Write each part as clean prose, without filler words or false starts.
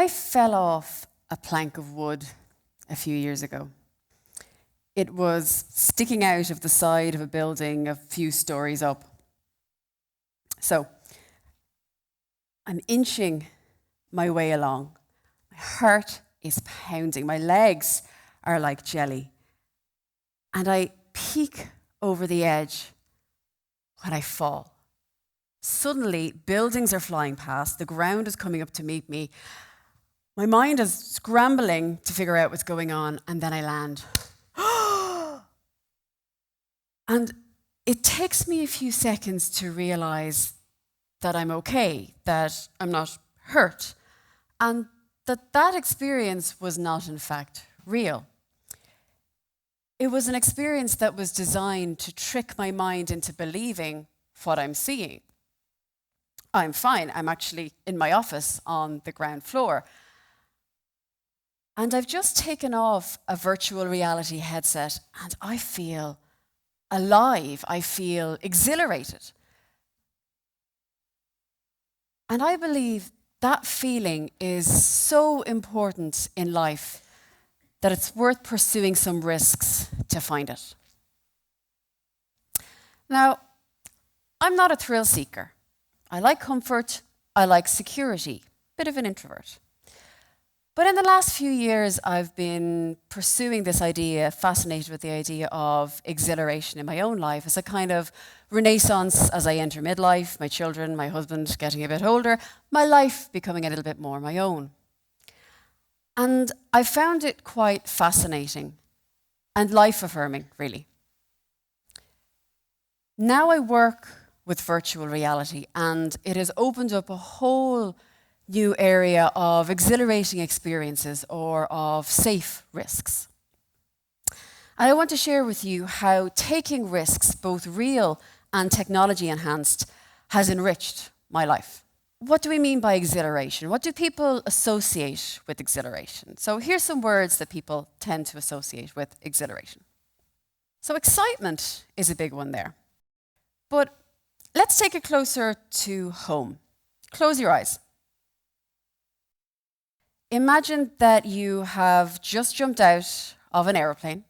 I fell off a plank of wood a few years ago. It was sticking out of the side of a building a few stories up. So I'm inching my way along. My heart is pounding. My legs are like jelly. And I peek over the edge when I fall. Suddenly, buildings are flying past. The ground is coming up to meet me. My mind is scrambling to figure out what's going on, and then I land. And it takes me a few seconds to realize that I'm okay, that I'm not hurt, and that experience was not, in fact, real. It was an experience that was designed to trick my mind into believing what I'm seeing. I'm fine. I'm actually in my office on the ground floor. And I've just taken off a virtual reality headset and I feel alive. I feel exhilarated. And I believe that feeling is so important in life that it's worth pursuing some risks to find it. Now, I'm not a thrill seeker. I like comfort, I like security, bit of an introvert. But in the last few years, I've been pursuing this idea, fascinated with the idea of exhilaration in my own life as a kind of renaissance as I enter midlife, my children, my husband getting a bit older, my life becoming a little bit more my own. And I found it quite fascinating and life-affirming, really. Now I work with virtual reality, and it has opened up a whole new area of exhilarating experiences or of safe risks. And I want to share with you how taking risks, both real and technology enhanced, has enriched my life. What do we mean by exhilaration? What do people associate with exhilaration? So here's some words that people tend to associate with exhilaration. So excitement is a big one there. But let's take it closer to home. Close your eyes. Imagine that you have just jumped out of an aeroplane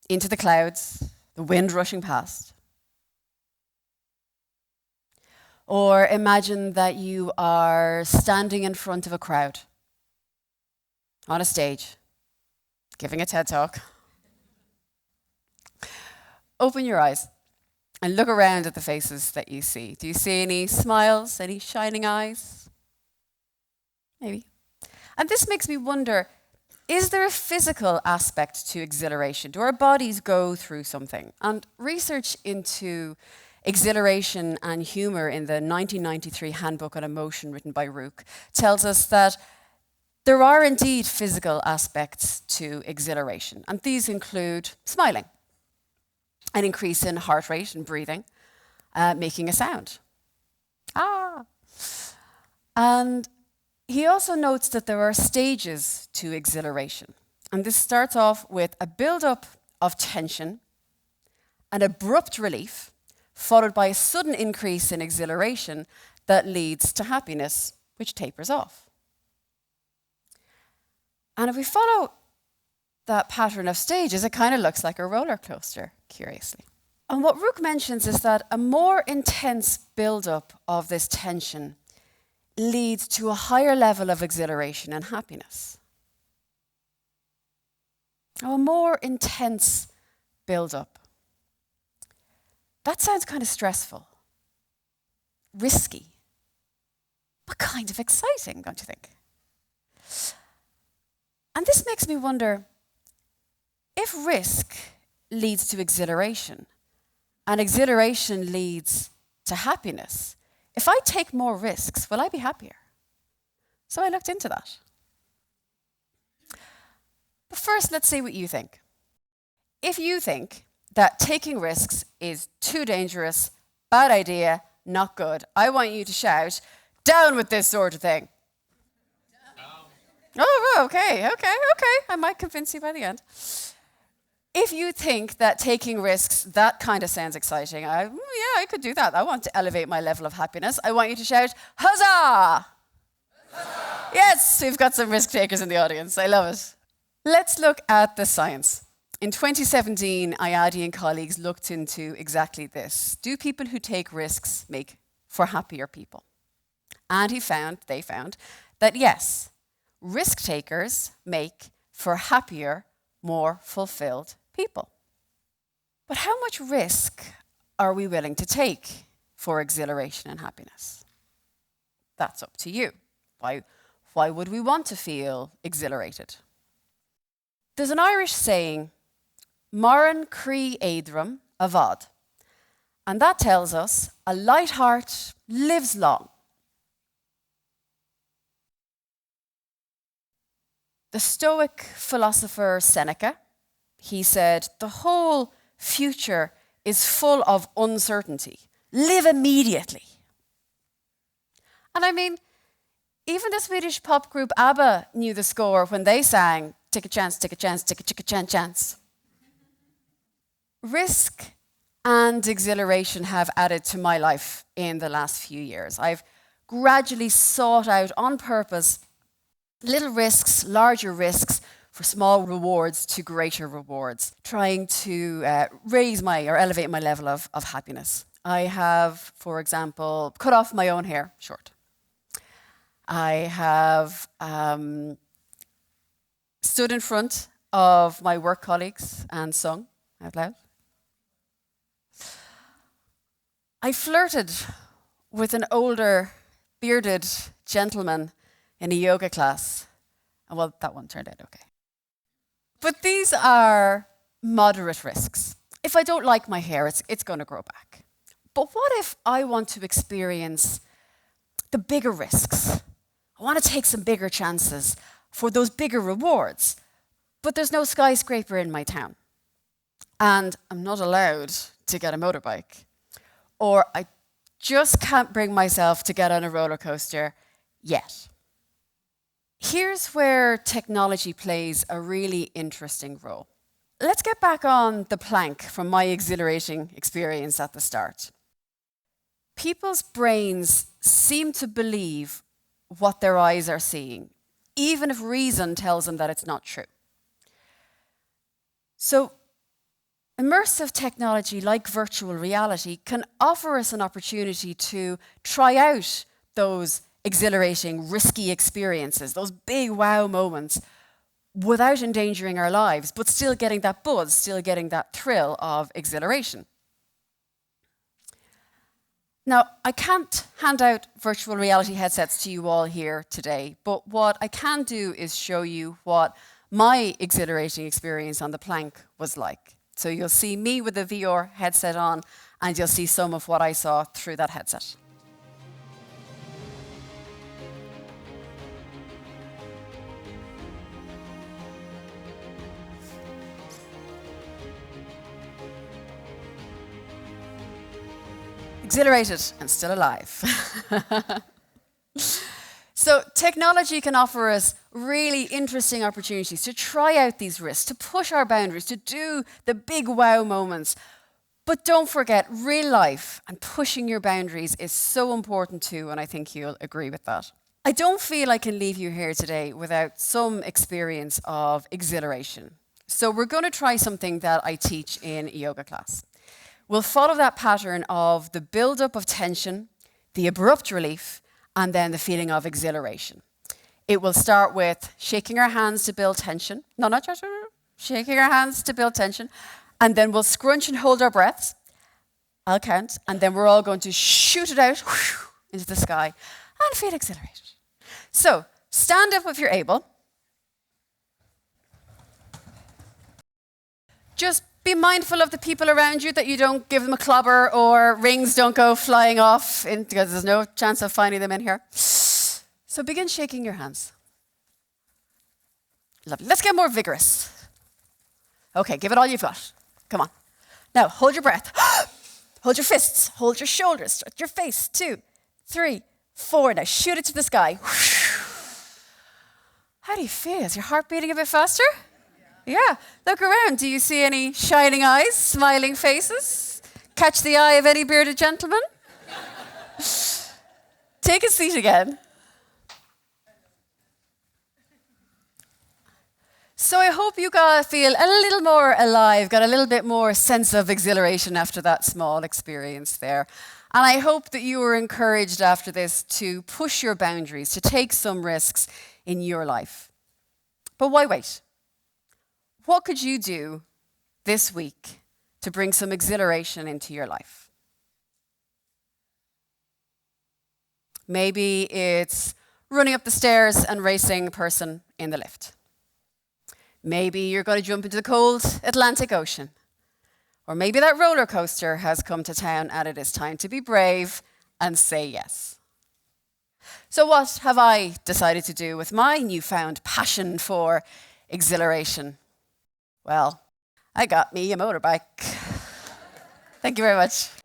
into the clouds, the wind rushing past. Or imagine that you are standing in front of a crowd on a stage, giving a TED talk. Open your eyes and look around at the faces that you see. Do you see any smiles, any shining eyes? Maybe. And this makes me wonder, is there a physical aspect to exhilaration? Do our bodies go through something? And research into exhilaration and humor in the 1993 Handbook on Emotion written by Rook tells us that there are indeed physical aspects to exhilaration. And these include smiling, an increase in heart rate and breathing, making a sound. Ah! And he also notes that there are stages to exhilaration. And this starts off with a build-up of tension, an abrupt relief, followed by a sudden increase in exhilaration that leads to happiness, which tapers off. And if we follow that pattern of stages, it kind of looks like a roller coaster, curiously. And what Rook mentions is that a more intense build-up of this tension leads to a higher level of exhilaration and happiness. Now, a more intense build-up. That sounds kind of stressful, risky, but kind of exciting, don't you think? And this makes me wonder, if risk leads to exhilaration and exhilaration leads to happiness, if I take more risks, will I be happier? So I looked into that. But first, let's see what you think. If you think that taking risks is too dangerous, bad idea, not good, I want you to shout, "Down with this sort of thing." Oh, okay. I might convince you by the end. If you think that taking risks, that kind of sounds exciting, I could do that. I want to elevate my level of happiness. I want you to shout, "Huzzah!" Huzzah! Yes, we've got some risk takers in the audience. I love it. Let's look at the science. In 2017, Ayadi and colleagues looked into exactly this. Do people who take risks make for happier people? And they found that yes, risk takers make for happier, more fulfilled people. But how much risk are we willing to take for exhilaration and happiness? That's up to you. Why would we want to feel exhilarated? There's an Irish saying, Moran crí éadrom a bhad. And that tells us a light heart lives long. The Stoic philosopher Seneca, he said, the whole future is full of uncertainty. Live immediately. And I mean, even the Swedish pop group ABBA knew the score when they sang, take a chance, take a chance, take a chance, chance. Risk and exhilaration have added to my life in the last few years. I've gradually sought out on purpose little risks, larger risks, for small rewards to greater rewards, trying to raise or elevate my level of happiness. I have, for example, cut off my own hair short. I have stood in front of my work colleagues and sung out loud. I flirted with an older, bearded gentleman in a yoga class. And well, that one turned out okay. But these are moderate risks. If I don't like my hair, it's going to grow back. But what if I want to experience the bigger risks? I want to take some bigger chances for those bigger rewards. But there's no skyscraper in my town. And I'm not allowed to get a motorbike. Or I just can't bring myself to get on a roller coaster yet. Here's where technology plays a really interesting role. Let's get back on the plank from my exhilarating experience at the start. People's brains seem to believe what their eyes are seeing, even if reason tells them that it's not true. So, immersive technology like virtual reality can offer us an opportunity to try out those exhilarating, risky experiences, those big wow moments, without endangering our lives, but still getting that buzz, still getting that thrill of exhilaration. Now, I can't hand out virtual reality headsets to you all here today, but what I can do is show you what my exhilarating experience on the plank was like. So you'll see me with the VR headset on, and you'll see some of what I saw through that headset. Exhilarated and still alive. So technology can offer us really interesting opportunities to try out these risks, to push our boundaries, to do the big wow moments. But don't forget, real life and pushing your boundaries is so important too, and I think you'll agree with that. I don't feel I can leave you here today without some experience of exhilaration. So we're going to try something that I teach in a yoga class. We'll follow that pattern of the build-up of tension, the abrupt relief, and then the feeling of exhilaration. It will start with shaking our hands to build tension. No, not just shaking our hands to build tension. And then we'll scrunch and hold our breaths. I'll count. And then we're all going to shoot it out into the sky and feel exhilarated. So stand up if you're able. Just be mindful of the people around you, that you don't give them a clobber or rings don't go flying off, because there's no chance of finding them in here. So begin shaking your hands. Lovely. Let's get more vigorous. Okay, give it all you've got. Come on. Now, hold your breath. Hold your fists. Hold your shoulders. Stretch your face. 2, 3, 4. Now shoot it to the sky. How do you feel? Is your heart beating a bit faster? Yeah, look around. Do you see any shining eyes, smiling faces? Catch the eye of any bearded gentleman? Take a seat again. So I hope you feel a little more alive, got a little bit more sense of exhilaration after that small experience there. And I hope that you were encouraged after this to push your boundaries, to take some risks in your life. But why wait? What could you do this week to bring some exhilaration into your life? Maybe it's running up the stairs and racing a person in the lift. Maybe you're going to jump into the cold Atlantic Ocean. Or maybe that roller coaster has come to town and it is time to be brave and say yes. So what have I decided to do with my newfound passion for exhilaration? Well, I got me a motorbike. Thank you very much.